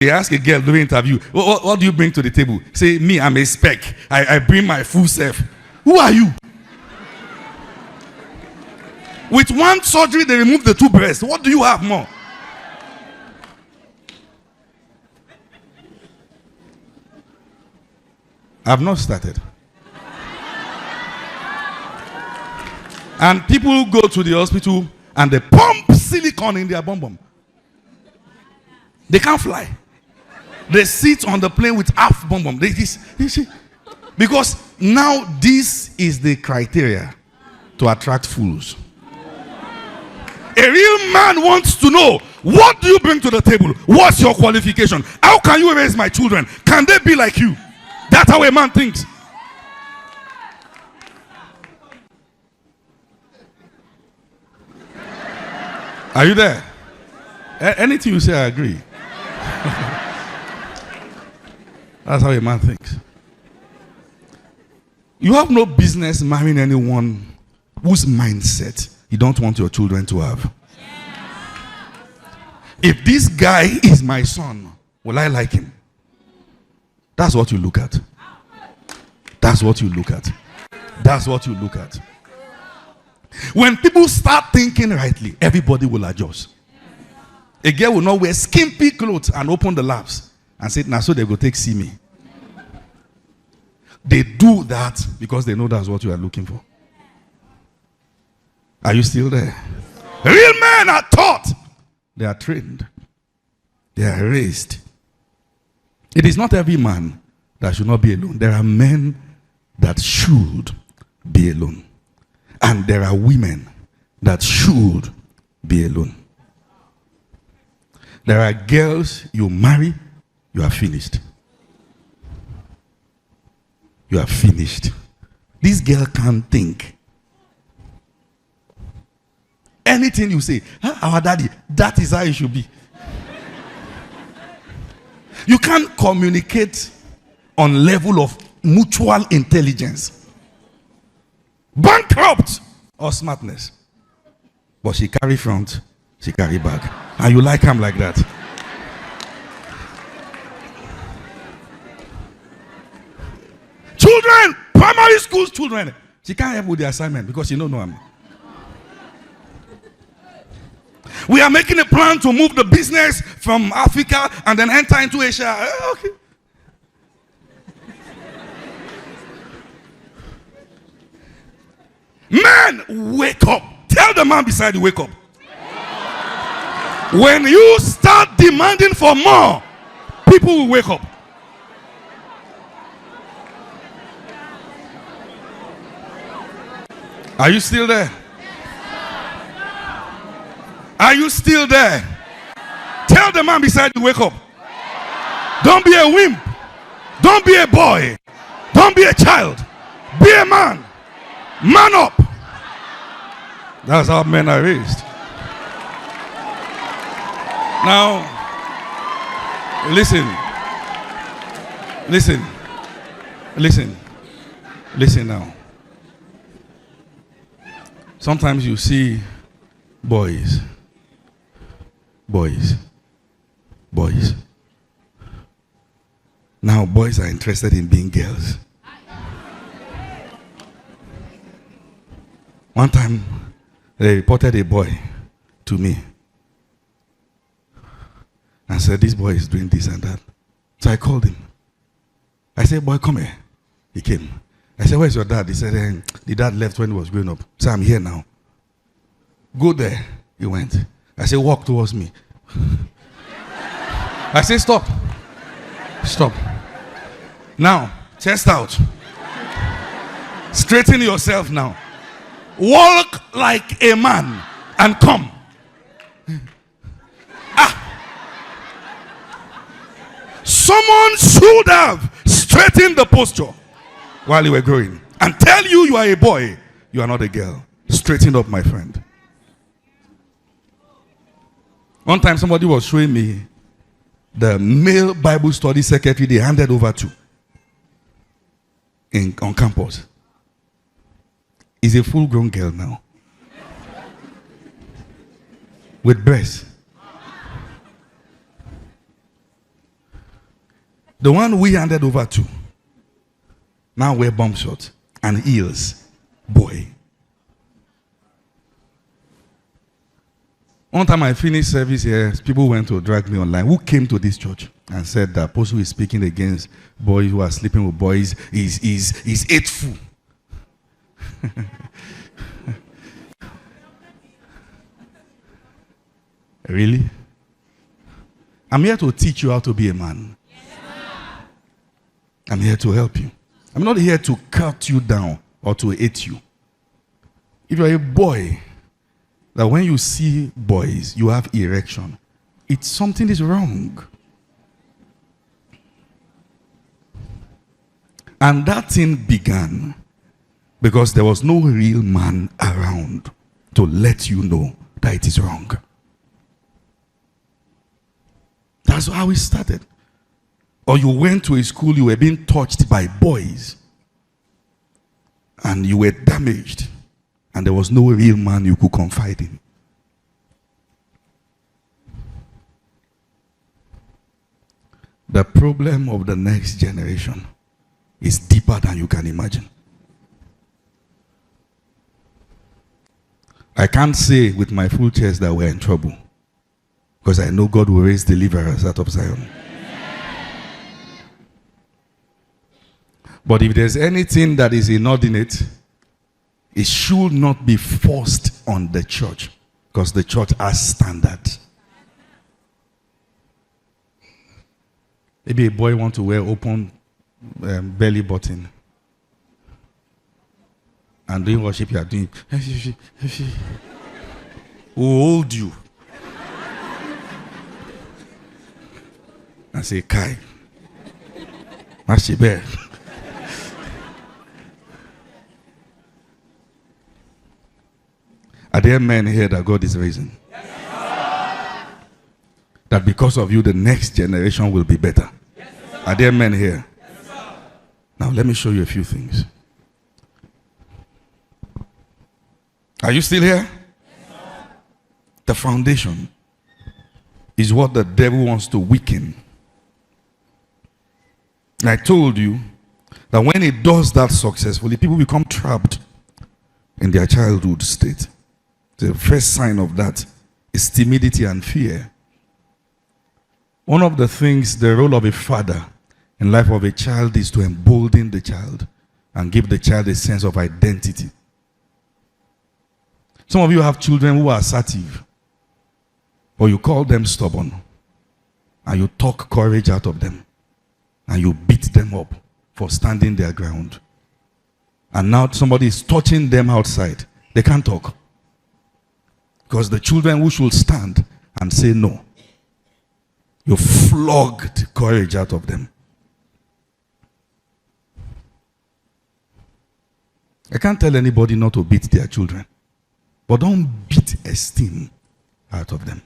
They ask a girl during interview, what do you bring to the table? Say, me, I'm a speck. I bring my full self. Who are you? With one surgery, they remove the two breasts. What do you have more? I've not started. And people go to the hospital and they pump silicone in their bum. They can't fly. They sit on the plane with half bum. They see. Because now this is the criteria to attract fools. A real man wants to know, what do you bring to the table? What's your qualification? How can you raise my children? Can they be like you? That's how a man thinks. Are you there? Anything you say, I agree. That's how a man thinks. You have no business marrying anyone whose mindset you don't want your children to have. If this guy is my son, will I like him? That's what you look at. That's what you look at. That's what you look at. When people start thinking rightly, everybody will adjust. A girl will not wear skimpy clothes and open the laps and say, now so they go see me. They do that because they know that's what you are looking for. Are you still there? Real men are taught. They are trained. They are raised. It is not every man that should not be alone. There are men that should be alone. And there are women that should be alone. There are girls you marry, you are finished. You are finished. This girl can't think. Anything you say, our daddy, that is how it should be. You can't communicate on level of mutual intelligence. Bankrupt or smartness. But she carry front, she carry back. And you like him like that. Children, primary school children. She can't help with the assignment because she don't know him. We are making a plan to move the business from Africa and then enter into Asia. Okay. Men, wake up. Tell the man beside you, wake up. When you start demanding for more, people will wake up. Are you still there? Are you still there? Tell the man beside you, wake up. Don't be a wimp. Don't be a boy. Don't be a child. Be a man. Man up. That's how men are raised. Now, listen. Listen now. Sometimes you see boys. Now boys are interested in being girls. One time, they reported a boy to me and said, this boy is doing this and that. So I called him. I said, boy, come here. He came. I said, where's your dad? He said, the dad left when he was growing up. So I'm here now. Go there. He went. I said, walk towards me. I said, stop. Stop. Now, chest out. Straighten yourself now. Walk like a man and come. Someone should have straightened the posture while you were growing and tell you you are a boy, you are not a girl. Straighten up, my friend. One time somebody was showing me the male Bible study secretary they handed over to on campus. Is a full-grown girl now with breasts. The one we handed over to now wear bump shorts and heels. Boy. One time I finished service here, people went to drag me online. Who came to this church and said the apostle is speaking against boys who are sleeping with boys is hateful. Really? I'm here to teach you how to be a man. I'm here to help you. I'm not here to cut you down or to hate you. If you're a boy, that when you see boys, you have erection, it's something is wrong. And that thing began because there was no real man around to let you know that it is wrong. That's how it started. Or you went to a school, you were being touched by boys, and you were damaged, and there was no real man you could confide in. The problem of the next generation is deeper than you can imagine. I can't say with my full chest that we're in trouble, because I know God will raise deliverers out of Zion. But if there's anything that is inordinate, it should not be forced on the church, because the church has standards. Maybe a boy wants to wear open belly button, and doing worship you are doing, who hold you and say, Kai, Mashibe. Are there men here that God is raising? Yes, that because of you, the next generation will be better? Yes, are there men here? Yes, now, let me show you a few things. Are you still here? Yes, the foundation is what the devil wants to weaken. I told you that when he does that successfully, people become trapped in their childhood state. The first sign of that is timidity and fear. One of the things, the role of a father in life of a child is to embolden the child and give the child a sense of identity. Some of you have children who are assertive, but you call them stubborn, and you talk courage out of them, and you beat them up for standing their ground. And now somebody is touching them outside. They can't talk. Because the children who should stand and say no, you flogged courage out of them. I can't tell anybody not to beat their children, but don't beat esteem out of them.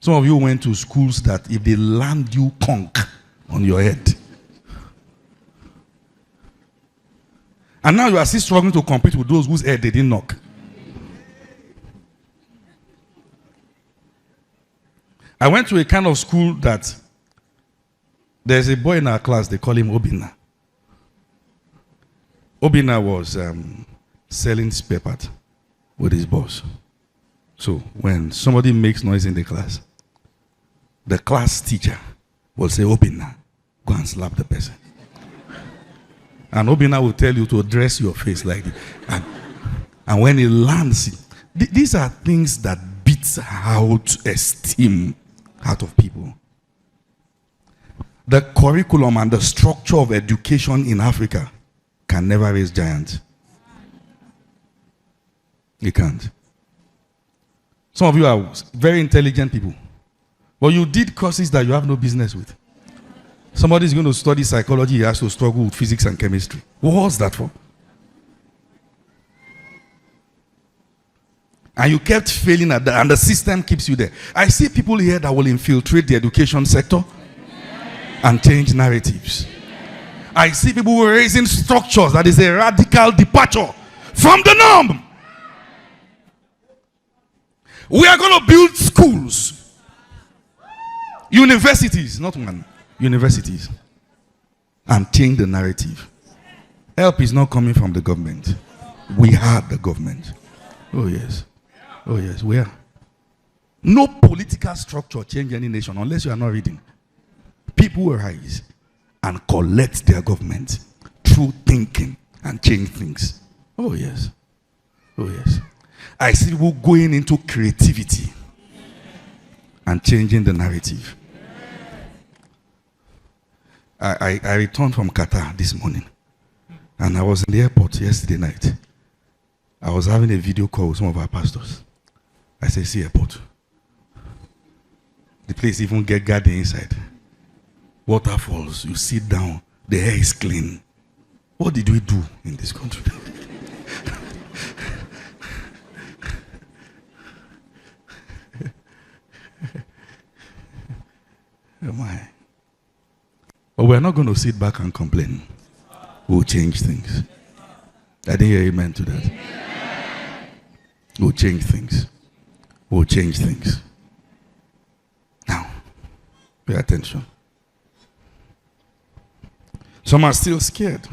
Some of you went to schools that if they land you conk on your head, and now you are still struggling to compete with those whose head they didn't knock. I went to a kind of school that there's a boy in our class, they call him Obina. Obina was selling spare parts with his boss. So when somebody makes noise in the class teacher will say, Obina, go and slap the person. And Obina will tell you to dress your face like this. And when he lands, these are things that beats out esteem out of people. The curriculum and the structure of education in Africa can never raise giants. It can't. Some of you are very intelligent people, but you did courses that you have no business with. Somebody is going to study psychology, he has to struggle with physics and chemistry. What was that for? And you kept failing at that, and the system keeps you there. I see people here that will infiltrate the education sector and change narratives. I see people raising structures that is a radical departure from the norm. We are going to build schools, universities, not one, universities and change the narrative. Help is not coming from the government. We are the government. Oh yes. Oh yes, we are. No political structure change any nation unless you are not reading. People will rise and collect their government through thinking and change things. Oh yes. Oh yes. I see people going into creativity and changing the narrative. I returned from Qatar this morning, and I was in the airport yesterday night. I was having a video call with some of our pastors. I said, see airport. The place even get garden inside. Waterfalls, you sit down, the air is clean. What did we do in this country? Oh my. But we're not going to sit back and complain. We'll change things. I didn't hear amen to that. We'll change things. We'll change things. Now, pay attention. Some are still scared.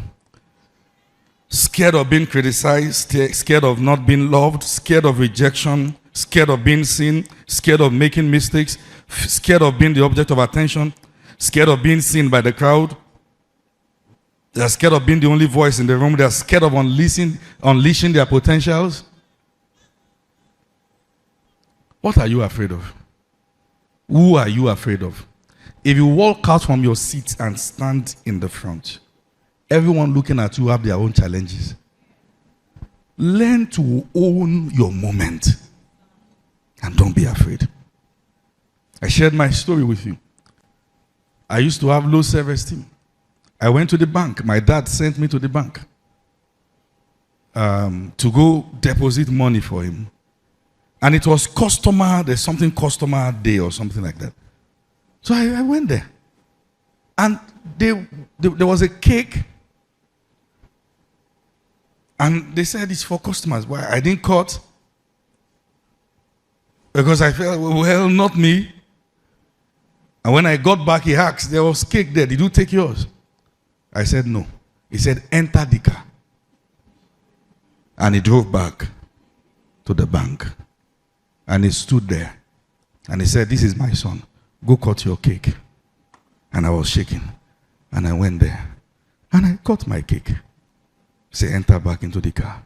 Scared of being criticized, scared of not being loved, scared of rejection, scared of being seen, scared of making mistakes, scared of being the object of attention, scared of being seen by the crowd. They are scared of being the only voice in the room. They are scared of unleashing their potentials. What are you afraid of? Who are you afraid of? If you walk out from your seat and stand in the front, everyone looking at you have their own challenges. Learn to own your moment and don't be afraid. I shared my story with you. I used to have low self-esteem. I went to the bank. My dad sent me to the bank to go deposit money for him. And it was there's something customer day or something like that. So I went there. And there was a cake. And they said it's for customers. Why? I didn't cut. Because I felt, well, not me. And when I got back, he asked, there was cake there. Did you take yours? I said, no. He said, enter the car. And he drove back to the bank. And he stood there. And he said, this is my son. Go cut your cake. And I was shaking. And I went there. And I cut my cake. He said, enter back into the car.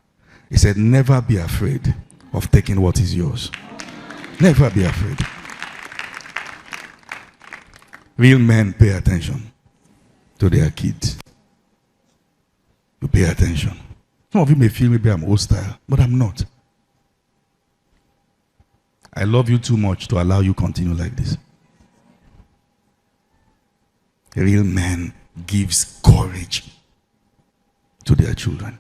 He said, never be afraid of taking what is yours. Never be afraid. Real men pay attention to their kids. You pay attention. Some of you may feel maybe I'm hostile, but I'm not. I love you too much to allow you continue like this. A real man gives courage to their children.